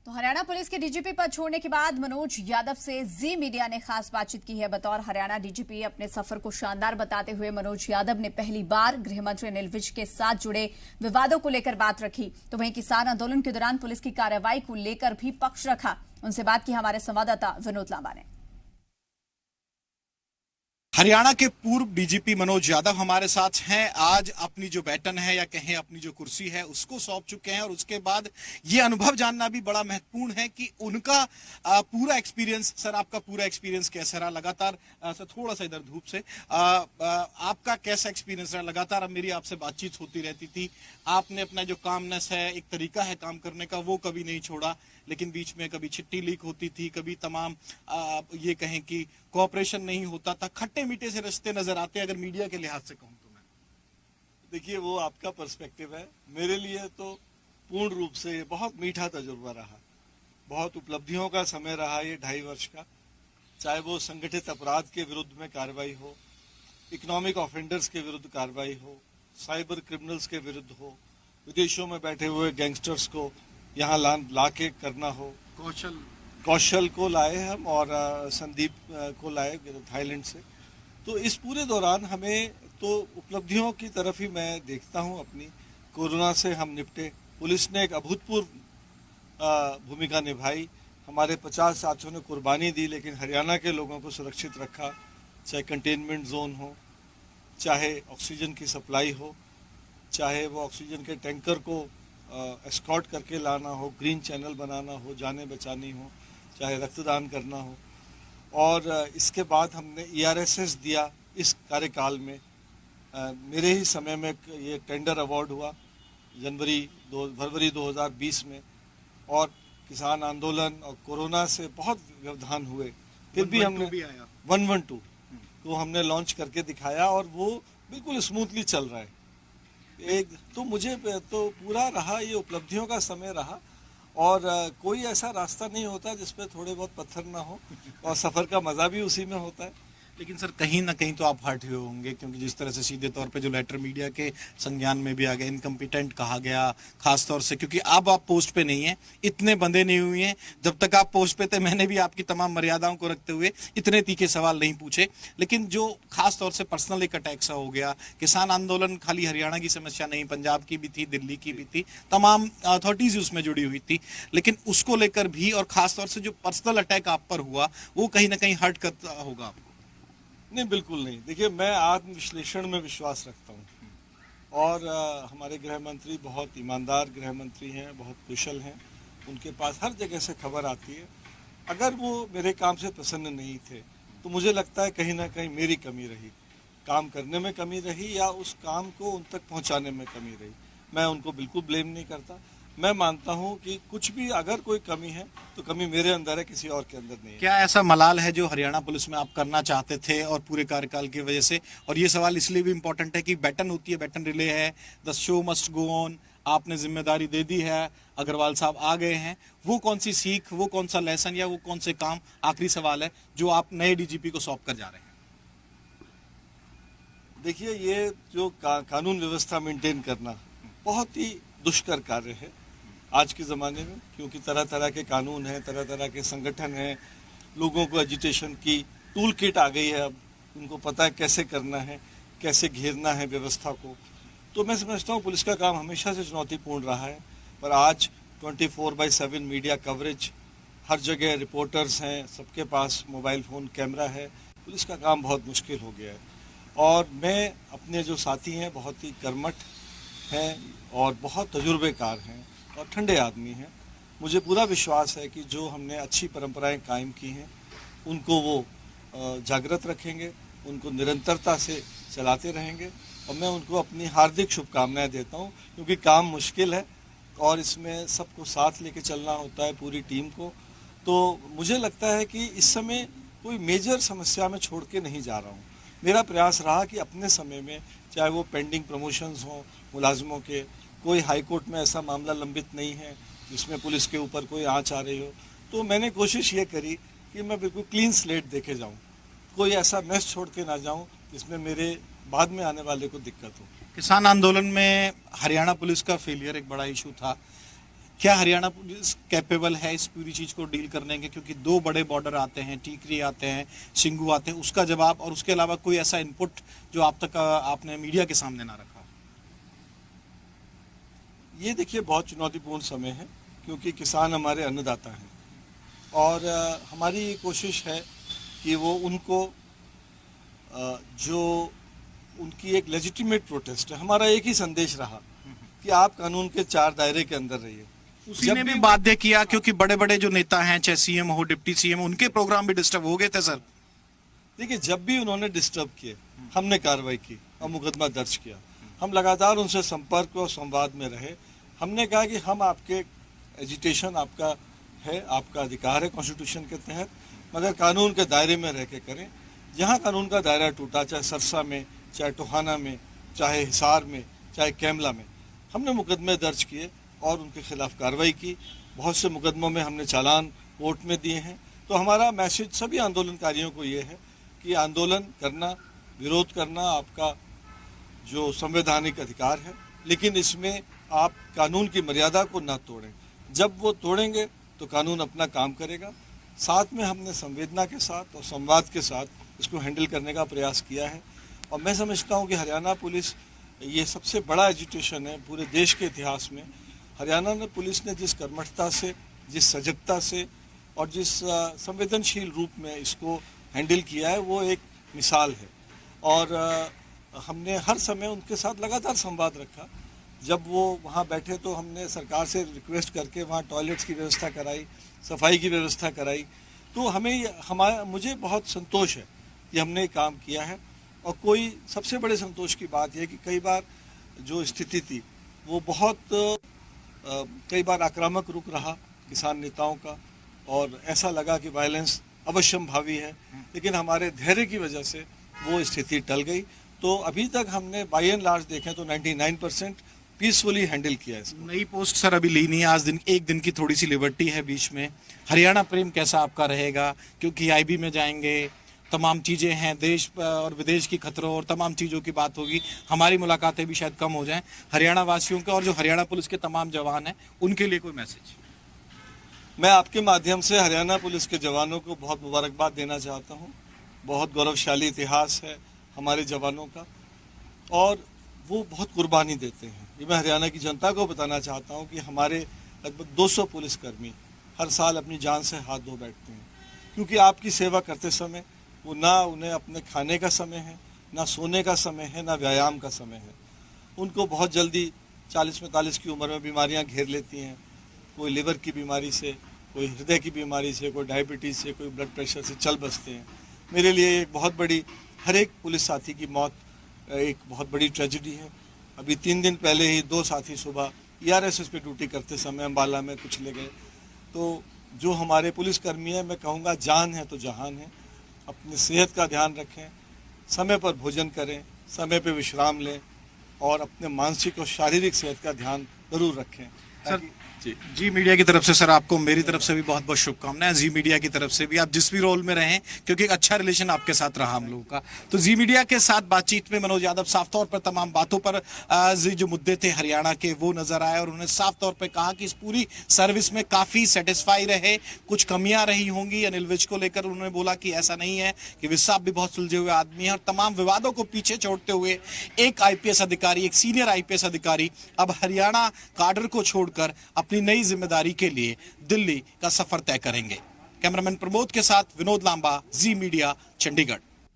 तो हरियाणा पुलिस के डीजीपी पद छोड़ने के बाद मनोज यादव से जी मीडिया ने खास बातचीत की है। बतौर हरियाणा डीजीपी अपने सफर को शानदार बताते हुए मनोज यादव ने पहली बार गृह मंत्री अनिल विज के साथ जुड़े विवादों को लेकर बात रखी। तो वहीं किसान आंदोलन के दौरान पुलिस की कार्रवाई को लेकर भी पक्ष रखा। उनसे बात की हमारे संवाददाता विनोद लांबा ने। हरियाणा के पूर्व डीजीपी मनोज यादव हमारे साथ हैं। आज अपनी जो बैटन है या कहें अपनी जो कुर्सी है उसको सौंप चुके हैं और उसके बाद ये अनुभव जानना भी बड़ा महत्वपूर्ण है कि उनका पूरा एक्सपीरियंस। सर, आपका पूरा एक्सपीरियंस कैसा रहा? लगातार सर थोड़ा सा इधर धूप से आपका कैसा एक्सपीरियंस रहा? लगातार अब मेरी आपसे बातचीत होती रहती थी। आपने अपना जो कामनेस है, एक तरीका है काम करने का, वो कभी नहीं छोड़ा। लेकिन बीच में कभी चिट्ठी लीक होती थी, कभी तमाम ये कहें कि कोऑपरेशन नहीं होता था। खट्टे मीठे से रिश्ते नजर आते हैं अगर मीडिया के लिहाज से कहूं तो। मैं देखिए, वो आपका पर्सपेक्टिव है। मेरे लिए तो पूर्ण रूप से बहुत मीठा तजुर्बा रहा। बहुत उपलब्धियों का समय रहा ये 2.5 वर्ष का। चाहे वो संगठित अपराध के विरुद्ध में कार्रवाई हो, इकोनॉमिक ऑफेंडर्स के विरुद्ध कार्रवाई हो, साइबर क्रिमिनल्स के विरुद्ध हो, विदेशों में बैठे हुए गैंगस्टर्स को यहाँ ला के करना हो। कौशल को लाए हम और संदीप को लाए थाईलैंड से। तो इस पूरे दौरान हमें तो उपलब्धियों की तरफ ही मैं देखता हूं अपनी। कोरोना से हम निपटे, पुलिस ने एक अभूतपूर्व भूमिका निभाई। हमारे 50 साथियों ने कुर्बानी दी, लेकिन हरियाणा के लोगों को सुरक्षित रखा। चाहे कंटेनमेंट जोन हो, चाहे ऑक्सीजन की सप्लाई हो, चाहे वो ऑक्सीजन के टैंकर को एस्कॉर्ट करके लाना हो, ग्रीन चैनल बनाना हो, जानें बचानी हो, चाहे रक्तदान करना हो। और इसके बाद हमने ERSS दिया इस कार्यकाल में। मेरे ही समय में ये टेंडर अवार्ड हुआ फरवरी 2020 में। और किसान आंदोलन और कोरोना से बहुत व्यवधान हुए, फिर भी हमने 112 को हमने लॉन्च करके दिखाया और वो बिल्कुल स्मूथली चल रहा है। तो मुझे तो पूरा रहा, ये उपलब्धियों का समय रहा। और कोई ऐसा रास्ता नहीं होता जिसपे थोड़े बहुत पत्थर ना हो, और सफर का मजा भी उसी में होता है। लेकिन सर कहीं ना कहीं तो आप हर्ट हुए होंगे, क्योंकि जिस तरह से सीधे तौर पे जो लेटर मीडिया के संज्ञान में भी आ गया, इनकम्पिटेंट कहा गया, खास तौर से क्योंकि अब आप पोस्ट पे नहीं है, इतने बंदे नहीं हुए हैं। जब तक आप पोस्ट पे थे मैंने भी आपकी तमाम मर्यादाओं को रखते हुए इतने तीखे सवाल नहीं पूछे। लेकिन जो खास तौर से पर्सनल एक अटैक सा हो गया, किसान आंदोलन खाली हरियाणा की समस्या नहीं, पंजाब की भी थी, दिल्ली की भी थी, तमाम अथॉरिटीज उसमें जुड़ी हुई थी। लेकिन उसको लेकर भी और खास तौर से जो पर्सनल अटैक आप पर हुआ वो कहीं ना कहीं हर्ट करता होगा आपको। नहीं, बिल्कुल नहीं। देखिए, मैं आत्मविश्लेषण में विश्वास रखता हूँ और हमारे गृह मंत्री बहुत ईमानदार गृह मंत्री हैं, बहुत कुशल हैं। उनके पास हर जगह से खबर आती है। अगर वो मेरे काम से प्रसन्न नहीं थे तो मुझे लगता है कहीं ना कहीं मेरी कमी रही, काम करने में कमी रही या उस काम को उन तक पहुँचाने में कमी रही। मैं उनको बिल्कुल ब्लेम नहीं करता। मैं मानता हूं कि कुछ भी अगर कोई कमी है तो कमी मेरे अंदर है, किसी और के अंदर नहीं है। क्या ऐसा मलाल है जो हरियाणा पुलिस में आप करना चाहते थे और पूरे कार्यकाल की वजह से? और ये सवाल इसलिए भी इम्पोर्टेंट है कि बैटन होती है, बैटन रिले है, the show must go on. आपने जिम्मेदारी दे दी है, अग्रवाल साहब आ गए हैं। वो कौन सी सीख, वो कौन सा लेसन या वो कौन से काम, आखिरी सवाल है, जो आप नए डीजीपी को सौंप कर जा रहे हैं? देखिए, ये जो कानून व्यवस्था मेंटेन करना बहुत ही दुष्कर कार्य है आज के ज़माने में, क्योंकि तरह तरह के कानून हैं, तरह तरह के संगठन हैं, लोगों को एजिटेशन की टूल किट आ गई है। अब उनको पता है कैसे करना है, कैसे घेरना है व्यवस्था को। तो मैं समझता हूँ पुलिस का काम हमेशा से चुनौतीपूर्ण रहा है, पर आज 24/7 मीडिया कवरेज, हर जगह रिपोर्टर्स हैं, सबके पास मोबाइल फ़ोन कैमरा है। पुलिस का काम बहुत मुश्किल हो गया है। और मैं अपने जो साथी हैं बहुत ही कर्मठ हैं और बहुत तजुर्बेकार हैं और ठंडे आदमी हैं। मुझे पूरा विश्वास है कि जो हमने अच्छी परंपराएं कायम की हैं उनको वो जागृत रखेंगे, उनको निरंतरता से चलाते रहेंगे। और मैं उनको अपनी हार्दिक शुभकामनाएं देता हूं, क्योंकि काम मुश्किल है और इसमें सबको साथ लेके चलना होता है, पूरी टीम को। तो मुझे लगता है कि इस समय कोई मेजर समस्या में छोड़ के नहीं जा रहा हूँ। मेरा प्रयास रहा कि अपने समय में, चाहे वो पेंडिंग प्रमोशंस हों मुलाजमों के, कोई हाई कोर्ट में ऐसा मामला लंबित नहीं है जिसमें पुलिस के ऊपर कोई आंच आ रही हो, तो मैंने कोशिश ये करी कि मैं बिल्कुल क्लीन स्लेट देके जाऊं, कोई ऐसा मैस छोड़ के ना जाऊं जिसमें मेरे बाद में आने वाले को दिक्कत हो। किसान आंदोलन में हरियाणा पुलिस का फेलियर एक बड़ा इशू था। क्या हरियाणा पुलिस कैपेबल है इस पूरी चीज को डील करने के? क्योंकि दो बड़े बॉर्डर आते हैं, टीकरी आते हैं, सिंगू आते हैं, उसका जवाब और उसके अलावा कोई ऐसा इनपुट जो आप तक आपने मीडिया के सामने ना रखा? ये देखिए बहुत चुनौतीपूर्ण समय है, क्योंकि किसान हमारे अन्नदाता हैं और हमारी कोशिश है कि वो उनको जो उनकी एक लेजिटिमेट प्रोटेस्ट है, हमारा एक ही संदेश रहा कि आप कानून के 4 दायरे के अंदर रहिए। उसी ने भी बाध्य किया, क्योंकि बड़े बड़े जो नेता हैं, चाहे सीएम हो, डिप्टी सीएम, उनके प्रोग्राम भी डिस्टर्ब हो गए थे सर। देखिए जब भी उन्होंने डिस्टर्ब किए, हमने कार्रवाई की और मुकदमा दर्ज किया। हम लगातार उनसे संपर्क और संवाद में रहे। हमने कहा कि हम आपके एजिटेशन आपका है, आपका अधिकार है कॉन्स्टिट्यूशन के तहत, मगर कानून के दायरे में रह के करें। जहाँ कानून का दायरा टूटा, चाहे सरसा में, चाहे टोहाना में, चाहे हिसार में, चाहे कैमला में, हमने मुकदमे दर्ज किए और उनके खिलाफ कार्रवाई की। बहुत से मुकदमों में हमने चालान कोर्ट में दिए हैं। तो हमारा मैसेज सभी आंदोलनकारियों को ये है कि आंदोलन करना, विरोध करना आपका जो संवैधानिक अधिकार है, लेकिन इसमें आप कानून की मर्यादा को ना तोड़ें। जब वो तोड़ेंगे तो कानून अपना काम करेगा। साथ में हमने संवेदना के साथ और संवाद के साथ इसको हैंडल करने का प्रयास किया है और मैं समझता हूँ कि हरियाणा पुलिस ये सबसे बड़ा एजुटेशन है पूरे देश के इतिहास में। हरियाणा ने पुलिस ने जिस कर्मठता से, जिस सजगता से और जिस संवेदनशील रूप में इसको हैंडल किया है, वो एक मिसाल है। और हमने हर समय उनके साथ लगातार संवाद रखा। जब वो वहाँ बैठे तो हमने सरकार से रिक्वेस्ट करके वहाँ टॉयलेट्स की व्यवस्था कराई, सफाई की व्यवस्था कराई। तो मुझे बहुत संतोष है कि हमने काम किया है। और कोई सबसे बड़े संतोष की बात यह है कि कई बार जो स्थिति थी वो बहुत कई बार आक्रामक रुख रहा किसान नेताओं का और ऐसा लगा कि वायलेंस अवश्यम भावी है, लेकिन हमारे धैर्य की वजह से वो स्थिति टल गई। तो अभी तक हमने बाय एंड लार्ज देखें तो 99% पीसफुली हैंडल किया है। नई पोस्ट सर अभी ली नहीं है, आज एक दिन की थोड़ी सी लिबर्टी है बीच में। हरियाणा प्रेम कैसा आपका रहेगा? क्योंकि आईबी में जाएंगे, तमाम चीज़ें हैं, देश और विदेश की खतरों और तमाम चीज़ों की बात होगी। हमारी मुलाकातें भी शायद कम हो जाएं। हरियाणा वासियों के और जो हरियाणा पुलिस के तमाम जवान हैं उनके लिए कोई मैसेज? मैं आपके माध्यम से हरियाणा पुलिस के जवानों को बहुत मुबारकबाद देना चाहता हूँ। बहुत गौरवशाली इतिहास है हमारे जवानों का और वो बहुत कुर्बानी देते हैं। ये मैं हरियाणा की जनता को बताना चाहता हूँ कि हमारे लगभग 200 पुलिसकर्मी हर साल अपनी जान से हाथ धो बैठते हैं, क्योंकि आपकी सेवा करते समय वो ना उन्हें अपने खाने का समय है, ना सोने का समय है, ना व्यायाम का समय है। उनको बहुत जल्दी 40-45 की उम्र में बीमारियां घेर लेती हैं। कोई लिवर की बीमारी से, कोई हृदय की बीमारी से, कोई डायबिटीज़ से, कोई ब्लड प्रेशर से चल बसते हैं। मेरे लिए एक बहुत बड़ी, हर एक पुलिस साथी की मौत एक बहुत बड़ी ट्रेजिडी है। अभी 3 दिन पहले ही 2 साथी सुबह ERSS पे ड्यूटी करते समय अम्बाला में कुछ ले गए। तो जो हमारे पुलिसकर्मी हैं, मैं कहूँगा जान है तो जहान है। अपनी सेहत का ध्यान रखें, समय पर भोजन करें, समय पर विश्राम लें और अपने मानसिक और शारीरिक सेहत का ध्यान जरूर रखें। सर जी मीडिया की तरफ से सर आपको मेरी तरफ से भी बहुत बहुत शुभकामनाएं। जी मीडिया की तरफ से भी, आप जिस भी रोल में रहें, क्योंकि एक अच्छा रिलेशन आपके साथ रहा हम लोगों का। तो जी मीडिया के साथ बातचीत में मनोज यादव साफ तौर पर तमाम बातों पर जो मुद्दे थे हरियाणा के वो नजर आए और उन्होंने साफ तौर पर कहा कि इस पूरी सर्विस में काफी सेटिस्फाई रहे। कुछ कमियां रही होंगी अनिल विज को लेकर, उन्होंने बोला कि ऐसा नहीं है, कि विज साहब भी बहुत सुलझे हुए आदमी हैं और तमाम विवादों को पीछे छोड़ते हुए एक IPS अधिकारी, एक सीनियर IPS अधिकारी अब हरियाणा काडर को छोड़कर अपनी नई जिम्मेदारी के लिए दिल्ली का सफर तय करेंगे। कैमरामैन प्रमोद के साथ विनोद लांबा, जी मीडिया, चंडीगढ़।